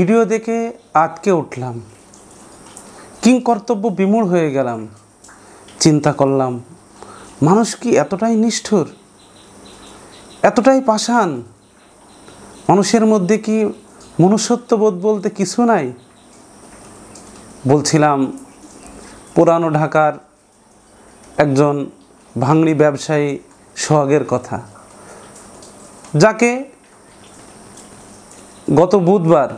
Video দেখে আটকে উঠলাম, কিংকর্তব্য বিমূঢ় হয়ে গেলাম। চিন্তা করলাম, মানুষ কি এতটাই নিষ্ঠুর, এতটাই পাষাণ? মানুষের মধ্যে কি মনুষ্যত্ববোধ বলতে কিছু নাই? বলছিলাম পুরানো ঢাকার একজন ভাঙড়ি ব্যবসায়ী সোহাগের কথা, যাকে গত বুধবার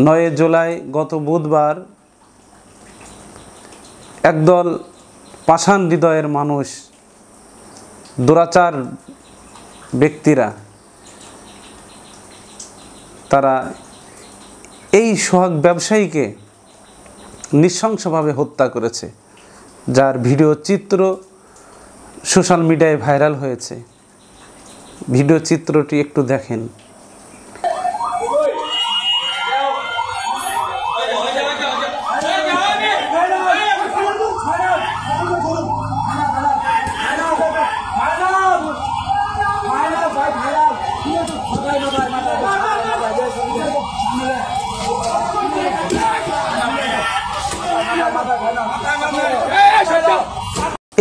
9 জুলাই গত বুধবার একদল পাষাণ হৃদয়ের মানুষ, দুরাচার ব্যক্তিরা, তারা এই সোহাগ ব্যবসায়ীকে নৃশংসভাবে হত্যা করেছে, যার ভিডিও চিত্র সোশ্যাল মিডিয়ায় ভাইরাল হয়েছে। ভিডিও চিত্রটি একটু দেখেন।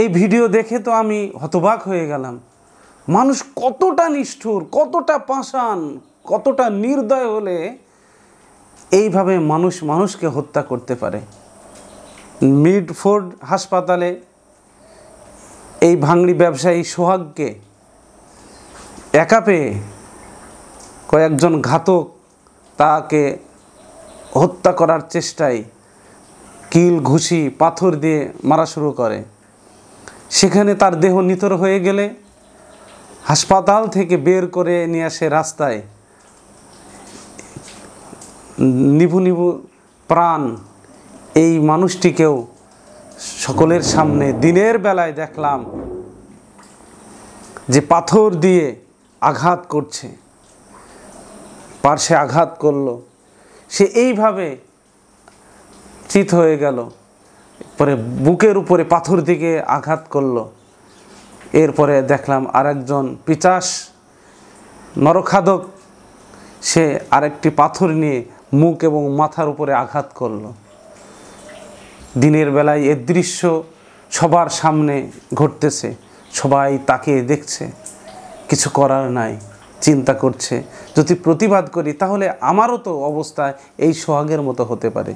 এই ভিডিও দেখে তো আমি হতবাক হয়ে গেলাম। মানুষ কতটা নিষ্ঠুর, কতটা পাষাণ, কতটা নির্দয় হলে এইভাবে মানুষকে হত্যা করতে পারে। মিডফোর্ড হাসপাতালে এই ভাঙড়ি ব্যবসায়ী সোহাগকে একা পেয়ে কয়েকজন ঘাতক তাকে হত্যা করার চেষ্টায় কিল, ঘুষি, পাথর দিয়ে মারা শুরু করে। সেখানে তার দেহ নিথর হয়ে গেলে হাসপাতাল থেকে বের করে নিয়ে আসে রাস্তায়, নিভু নিভু প্রাণ এই মানুষটিকেও সকলের সামনে দিনের বেলায় দেখলাম যে পাথর দিয়ে আঘাত করছে, পার্শ্বে আঘাত করলো, সে এইভাবে চিত হয়ে গেল। পরে বুকের উপরে পাথর দিকে আঘাত করলো। এরপরে দেখলাম আরেকজন পিচাস নরখাদক, সে আরেকটি পাথর নিয়ে মুখ এবং মাথার উপরে আঘাত করলো। দিনের বেলায় এর দৃশ্য সবার সামনে ঘটতেছে, সবাই তাকিয়ে দেখছে, কিছু করার নাই। চিন্তা করছে, যদি প্রতিবাদ করি তাহলে আমারও তো অবস্থা এই সোহাগের মতো হতে পারে।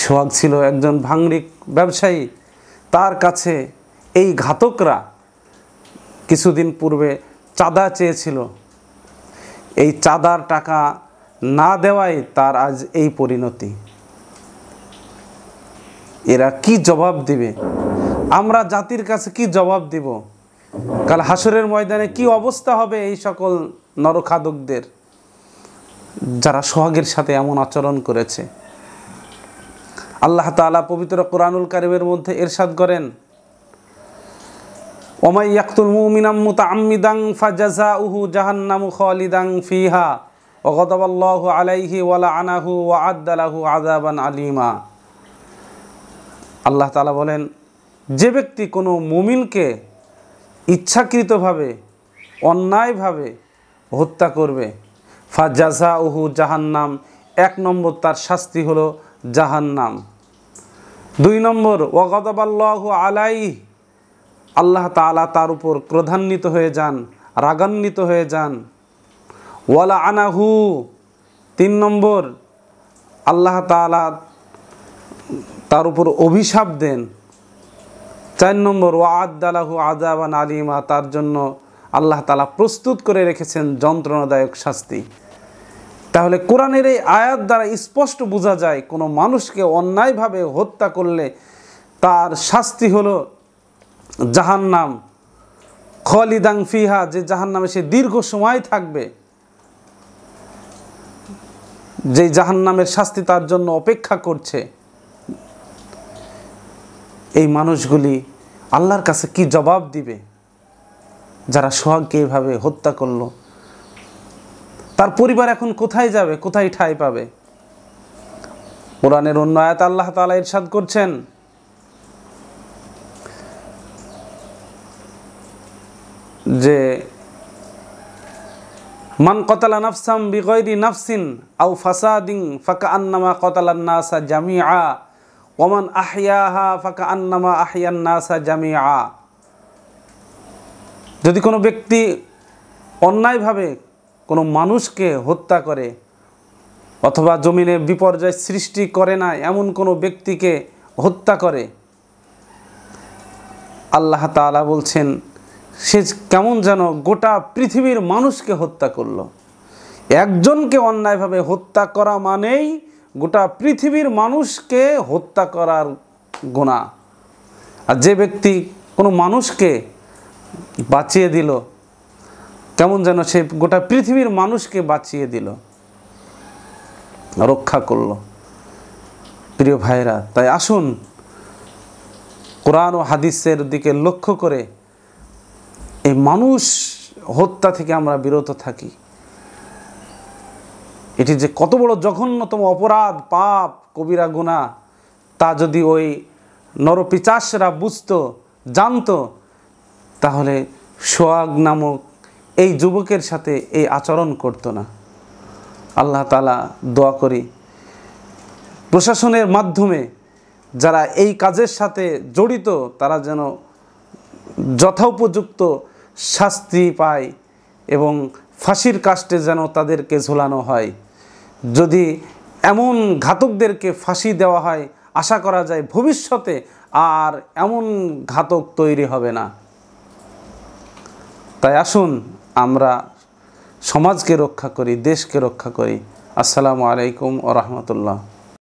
সোহাগ ছিল একজন ভাঙড়ি ব্যবসায়ী, তার কাছে এই ঘাতকরা কিছুদিন পূর্বে চাঁদা চেয়েছিল। এই চাঁদার টাকা না দেওয়ায় তার আজ এই পরিণতি। এরা কি জবাব দিবে? আমরা জাতির কাছে কি জবাব দিব? কাল হাসরের ময়দানে কি অবস্থা হবে এই সকল নরখাদকদের, যারা সোহাগের সাথে এমন আচরণ করেছে? আল্লাহ তাআলা পবিত্র কোরআনুল কারীমের মধ্যে ইরশাদ করেন, ওমাই ইয়াকতুল মুমিনাম মুতাআম্মিদান ফাজাযাউহু জাহান্নামু খালিদান ফিহা ওয়া গাদাবাল্লাহু আলাইহি ওয়া লাআনাহু ওয়া আ'আদ্দা লাহু আযাবান আলীমা। আল্লাহ তাআলা বলেন, যে ব্যক্তি কোনো মুমিনকে ইচ্ছাকৃতভাবে অন্যায়ভাবে হত্যা করবে, ফাজাযাউহু জাহান্নাম, 1 নম্বর তার শাস্তি হলো জাহান্নাম। 2 নম্বর ওয়া গাদাবাল্লাহু আলাইহি, আল্লাহ তাআলা তার উপর ক্রোধান্বিত হয়ে যান, রাগান্বিত হয়ে যান। ওয়া লাআনাহু, 3 নম্বর আল্লাহ তাআলা তার উপর অভিশাপ দেন। 4 নম্বর ওয়া আ'আদ্দা লাহু আযাবান আলীমা, তার জন্য আল্লাহ তাআলা প্রস্তুত করে রেখেছেন যন্ত্রণাদায়ক শাস্তি। তাহলে কোরআনের এই আয়াত দ্বারা স্পষ্ট বোঝা যায়, কোনো মানুষকে অন্যায়ভাবে হত্যা করলে তার শাস্তি হলো জাহান্নাম, খালিদান ফিহা, যে জাহান্নামে সে দীর্ঘ সময় থাকবে, যে জাহান্নামের শাস্তি তার জন্য অপেক্ষা করছে। এই মানুষগুলি আল্লাহর কাছে কি জবাব দিবে, যারা সোহাগকে এভাবে হত্যা করলো? তার পরিবার এখন কোথায় যাবে, কোথায় ঠাঁই পাবে? কোরআনের অন্য আয়াত আল্লাহ তাআলা ইরশাদ করছেন, যে মান কতালা নাফসাম বিগয়রি নাফসিন আও ফাসাদিন ফাকাআন্নামা কতালান নাসা জামিআ ওমান আহইয়াহা ফাকাআন্নামা আহইয়ান নাসা জামিআ। যদি কোনো ব্যক্তি অন্যায়ভাবে কোনো মানুষকে হত্যা করে অথবা জমিনে বিপর্যয় সৃষ্টি করে না এমন কোনো ব্যক্তিকে হত্যা করে, আল্লাহ তাআলা বলছেন সে কেমন যেন গোটা পৃথিবীর মানুষকে হত্যা করলো। একজনকে অন্যায়ভাবে হত্যা করা মানেই গোটা পৃথিবীর মানুষকে হত্যা করার গুনাহ। আর যে ব্যক্তি কোনো মানুষকে বাঁচিয়ে দিল, কেমন যেন সে গোটা পৃথিবীর মানুষকে বাঁচিয়ে দিল, রক্ষা করলো। প্রিয় ভাইরা, তাই আসুন কোরআন ও হাদিসের দিকে লক্ষ্য করে এই মানুষ হত্যা থেকে আমরা বিরত থাকি। এটি যে কত বড় জঘন্যতম অপরাধ, পাপ, কবিরা গুনাহ, তা যদি ওই নরপিশাচরা বুঝতো, জানতো, তাহলে সোহাগ নামক এই যুবকের সাথে এই আচরণ করতো না। আল্লাহ তাআলা দোয়া করি প্রশাসনের মাধ্যমে যারা এই কাজের সাথে জড়িত তারা যেন যথোপযুক্ত শাস্তি পায় এবং ফাঁসির কাস্টে যেন তাদেরকে ঝোলানো হয়। যদি এমন ঘাতকদেরকে ফাঁসি দেওয়া হয়, আশা করা যায় ভবিষ্যতে আর এমন ঘাতক তৈরি হবে না। তাই আসুন আমরা সমাজকে রক্ষা করি, দেশকে রক্ষা করি। আসসালামু আলাইকুম ওয়া রাহমাতুল্লাহ।